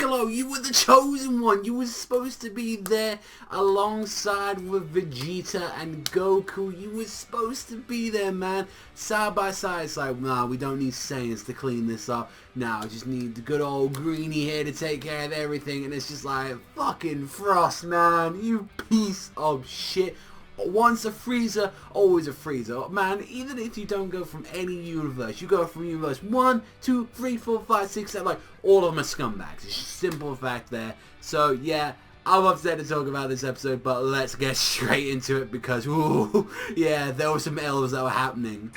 Piccolo, you were the chosen one. You were supposed to be there alongside with Vegeta and Goku. You were supposed to be there, man. Side by side. It's like, nah, we don't need Saiyans to clean this up. Now, I just need the good old Greenie here to take care of everything. And it's just like, fucking Frost, man. You piece of shit. Once a Freezer, always a Freezer. Man, even if you don't go from any universe, you go from universe 1, 2, 3, 4, 5, 6, 7, like, all of them are scumbags. It's just a simple fact there. So, yeah, I'm upset to talk about this episode, but let's get straight into it because, ooh, yeah, there were some elves that were happening.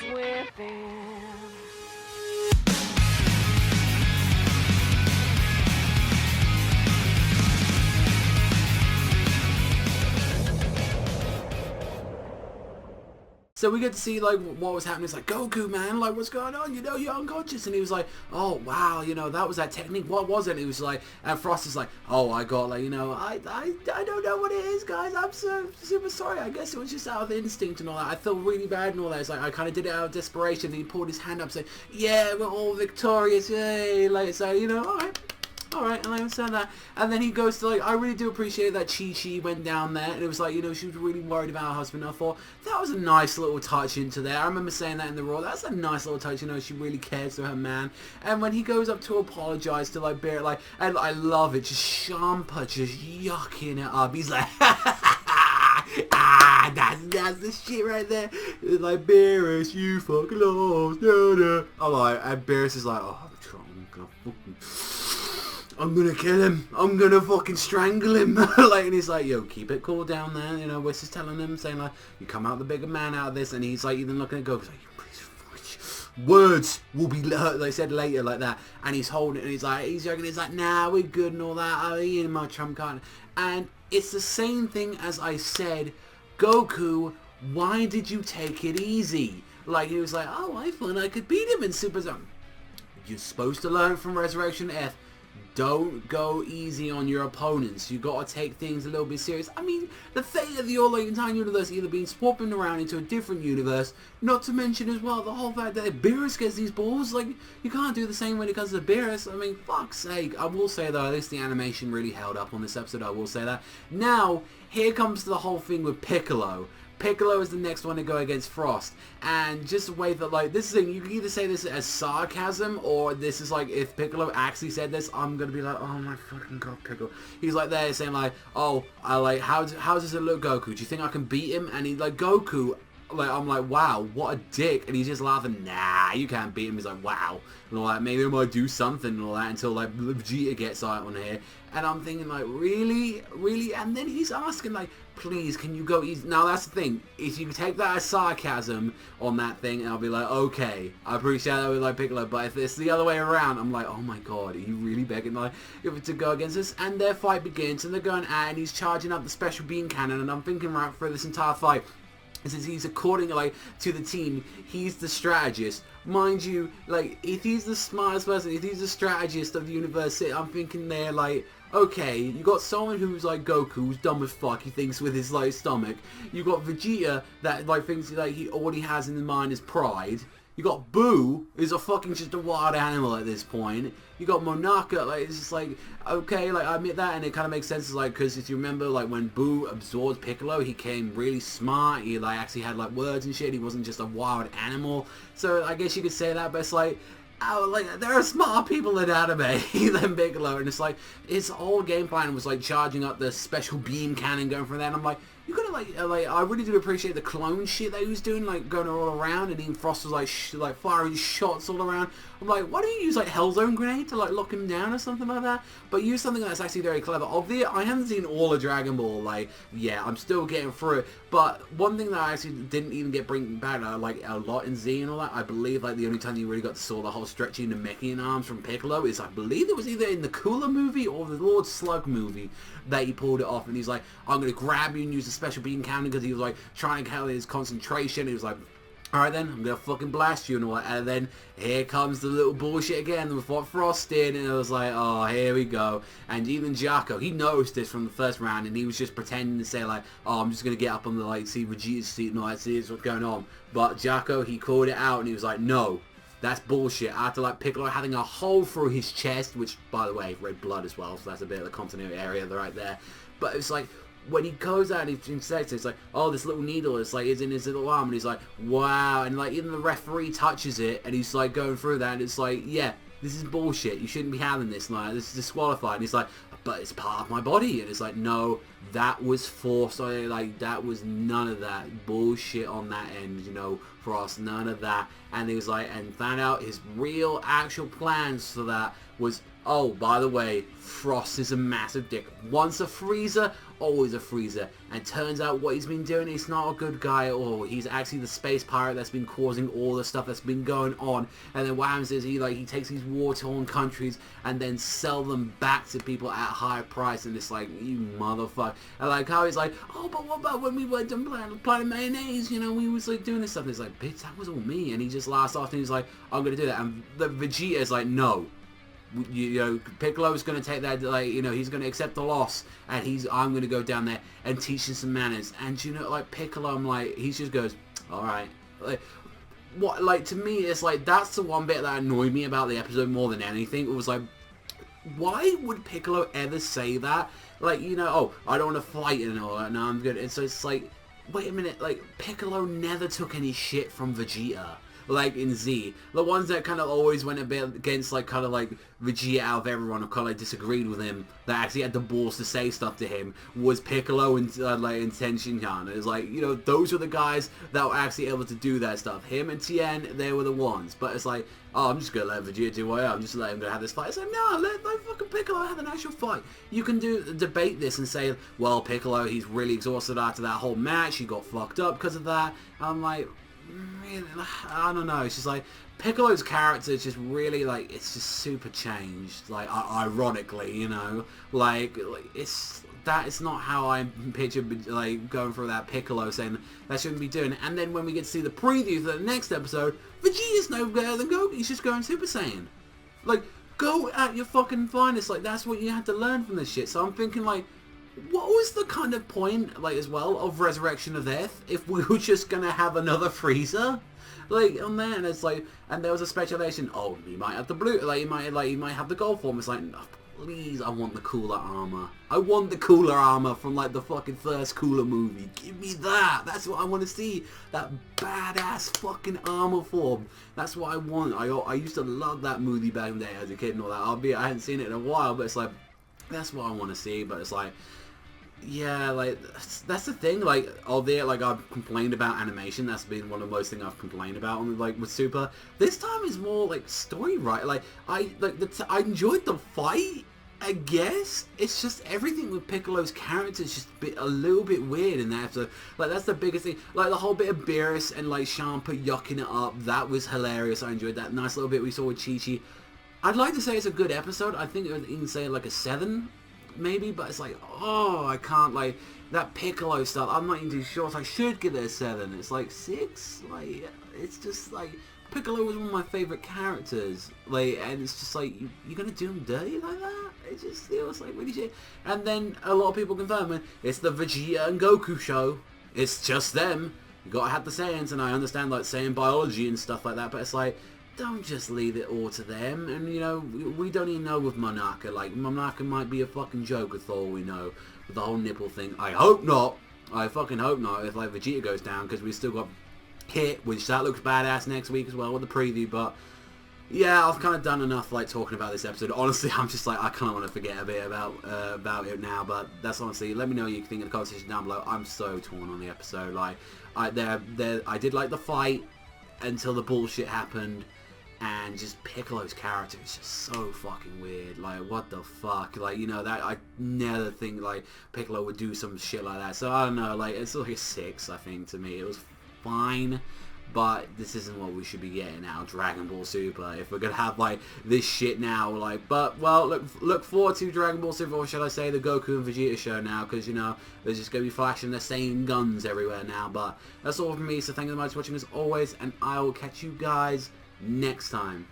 So we get to see, like, what was happening. It's like, Goku, man, like, what's going on? You know, you're unconscious. And he was like, oh, wow, you know, that was that technique. What was it? And he was like, and Frost is like, oh, I got, like, you know, I don't know what it is, guys. I'm so super sorry. I guess it was just out of instinct and all that. I felt really bad and all that. It's like, I kind of did it out of desperation. And he pulled his hand up saying, yeah, we're all victorious. Yay. Like, so, you know, all right. Alright, and I understand that. And then he goes to, like, I really do appreciate that Chi-Chi went down there. And it was like, you know, she was really worried about her husband. I thought, that was a nice little touch into there. I remember saying that in the Raw. That's a nice little touch, you know, she really cares for her man. And when he goes up to apologize to, like, Bear, like, and I love it. Just Champa just yucking it up. He's like, ah, that's the shit right there. It's like, Beerus, you fucking lost. No, no. I'm like, and Beerus is like, oh, I'm gonna kill him. I'm gonna fucking strangle him. Like, and he's like, yo, keep it cool down there. You know, Whis is telling him, saying like, you come out the bigger man out of this. And he's like, even looking at Goku, like, words will be, like said later, like that. And he's holding it, and he's like, he's joking. He's like, nah, we're good and all that. I in my trump card. And it's the same thing as I said, Goku, why did you take it easy? Like, he was like, oh, I thought I could beat him in Super Zone. You're supposed to learn from Resurrection F. Don't go easy on your opponents. You gotta take things a little bit serious. I mean, the fate of the entire universe either being swapping around into a different universe, not to mention as well the whole fact that Beerus gets these balls. Like, you can't do the same when it comes to Beerus. I mean, fuck's sake. I will say though, at least the animation really held up on this episode. I will say that. Now, here comes the whole thing with Piccolo. Piccolo is the next one to go against Frost, and just the way that, like, this thing, you can either say this as sarcasm, or this is like, if Piccolo actually said this, I'm gonna be like, oh my fucking god, Piccolo. He's like there saying like, oh, I like, how does it look, Goku? Do you think I can beat him? And he's like, Goku, like, I'm like, wow, what a dick. And he's just laughing, nah, you can't beat him. He's like, wow, and all that, maybe I might do something and all that, until like Vegeta gets out on here. And I'm thinking like, really? And then he's asking like, please, can you go easy? Now that's the thing, if you take that as sarcasm on that thing, and I'll be like, okay, I appreciate that with like Piccolo, but if it's the other way around, I'm like, oh my god, are you really begging like to go against us? And their fight begins, and they're going at it, and he's charging up the special beam cannon, and I'm thinking right for this entire fight, since he's according like to the team, he's the strategist. Mind you, like, if he's the smartest person, if he's the strategist of the universe, I'm thinking they're like, okay, you got someone who's like Goku, who's dumb as fuck, he thinks with his like stomach. You got Vegeta that like thinks like all he has in his mind is pride. You got Boo, who's a fucking just a wild animal at this point. You got Monaka, like, it's just like, okay, like, I admit that, and it kind of makes sense, like, because if you remember, like, when Boo absorbed Piccolo, he came really smart, he, like, actually had, like, words and shit, he wasn't just a wild animal, so I guess you could say that, but it's like, oh, like, there are smarter people in anime than Piccolo, and it's like, his whole game plan was, like, charging up the special beam cannon going from there, and I'm like, you gotta, like, I really do appreciate the clone shit that he was doing, like, going all around, and even Frost was, like, firing shots all around. I'm like, why don't you use, like, Hellzone Grenade to, like, lock him down or something like that? But use something that's actually very clever. Obviously, I haven't seen all of Dragon Ball, like, yeah, I'm still getting through it, but one thing that I actually didn't even get bring back, like, a lot in Z and all that, I believe, like, the only time you really got to saw the whole stretching the Namekian arms from Piccolo is, I believe it was either in the Cooler movie or the Lord Slug movie that he pulled it off, and he's like, I'm gonna grab you and use the special beam cannon, because he was like trying to count his concentration. He was like, alright then, I'm gonna fucking blast you and all that. And then here comes the little bullshit again with what Frost did, and it was like, oh, here we go. And even Jocko, he noticed this from the first round, and he was just pretending to say like, oh, I'm just gonna get up on the, like, see Vegeta's seat and all that, see what's going on. But Jocko, he called it out, and he was like, no, that's bullshit. After like Piccolo having a hole through his chest, which by the way, red blood as well, so that's a bit of the continuity area right there. But it's like, when he goes out and he injects it, it's like, oh, this little needle is like, is in his little arm, and he's like, wow, and like even the referee touches it, and he's like going through that, and it's like, yeah, this is bullshit, you shouldn't be having this, like, this is disqualified, and he's like, but it's part of my body, and it's like, no, that was forced, like, that was none of that bullshit on that end, you know, for us, none of that, and he was like, and found out his real, actual plans for that was, oh, by the way, Frost is a massive dick. Once a freezer, always a freezer. And turns out what he's been doing, he's not a good guy at all. He's actually the space pirate that's been causing all the stuff that's been going on. And then what happens is he takes these war-torn countries and then sell them back to people at a higher price. And it's like, you motherfucker. And like how he's like, oh, but what about when we went to Planet Mayonnaise? You know, we was like doing this stuff. And it's like, bitch, that was all me. And he just laughs off and he's like, I'm going to do that. And the Vegeta is like, no. You know, Piccolo's going to take that, like, you know, he's going to accept the loss, and I'm going to go down there and teach him some manners. And, you know, like, Piccolo, I'm like, he just goes, alright. Like, what, like, to me, it's like, that's the one bit that annoyed me about the episode more than anything. It was like, why would Piccolo ever say that? Like, you know, oh, I don't want to fight and all that, no, I'm good. And so it's like, wait a minute, like, Piccolo never took any shit from Vegeta. Like in Z, the ones that kind of always went a bit against, like, kind of like Vegeta out of everyone, who kind of like disagreed with him, that actually had the balls to say stuff to him, was Piccolo and like and Tenshinhan. It's like, you know, those were the guys that were actually able to do that stuff. Him and Tien, they were the ones. But it's like, oh, I'm just gonna let Vegeta do what I am. Just let him go have this fight. It's like, no, let fucking Piccolo have an actual fight. You can debate this and say, well, Piccolo, he's really exhausted after that whole match. He got fucked up because of that. I'm like, really, I don't know, it's just like Piccolo's character is just really like, it's just super changed, like ironically, you know, like it's not how I picture like going through that Piccolo saying that shouldn't be doing it. And then when we get to see the preview for the next episode, Vegeta's no better than Goku, he's just going Super Saiyan. Like, go at your fucking finest, like that's what you had to learn from this shit. So I'm thinking like, what was the kind of point, like, as well, of Resurrection of Earth if we were just gonna have another Frieza, like, on there? And it's like, and there was a speculation, oh, he might have the blue, like, he might have the gold form. It's like, oh, please, I want the cooler armor. I want the cooler armor from, like, the fucking first Cooler movie. Give me that. That's what I want to see. That badass fucking armor form. That's what I want. I used to love that movie back in the day as a kid and all that. Albeit I hadn't seen it in a while, but it's like, that's what I want to see. But it's like, yeah, like, that's the thing, like, albeit, like, I've complained about animation, that's been one of the most things I've complained about, on, like, with Super. This time is more, like, story, right? Like, I enjoyed the fight, I guess. It's just everything with Piccolo's character is just a little bit weird in that episode. Like, that's the biggest thing. Like, the whole bit of Beerus and, like, Champa yucking it up, that was hilarious. I enjoyed that nice little bit we saw with Chi-Chi. I'd like to say it's a good episode. I think I would even say, like, a 7. Maybe, but it's like, oh, I can't, like, that Piccolo stuff, I'm not even too sure, so I should give it a 7, it's like 6, like, it's just, like, Piccolo was one of my favourite characters, like, and it's just like, you're gonna do him dirty like that? It just feels like really shit. And then a lot of people confirming, it's the Vegeta and Goku show, it's just them, you gotta have the Saiyans, and I understand, like, Saiyan biology and stuff like that, but it's like, don't just leave it all to them. And, you know, we don't even know with Monarca. Like, Monarca might be a fucking joke with all we know. With the whole nipple thing. I hope not. I fucking hope not if, like, Vegeta goes down. Because we still got Hit, which that looks badass next week as well with the preview. But, yeah, I've kind of done enough, like, talking about this episode. Honestly, I'm just like, I kind of want to forget a bit about it now. But that's honestly, let me know what you think in the comment section down below. I'm so torn on the episode. Like, I did like the fight until the bullshit happened. And just Piccolo's character is just so fucking weird. Like, what the fuck? Like, you know, that I never think, like, Piccolo would do some shit like that. So, I don't know, like, it's like a 6, I think, to me. It was fine, but this isn't what we should be getting now, Dragon Ball Super. If we're gonna have, like, this shit now, like, but, well, look forward to Dragon Ball Super, or should I say the Goku and Vegeta show now, because, you know, there's just gonna be flashing the same guns everywhere now. But that's all from me, so thank you so much for watching as always, and I will catch you guys next time.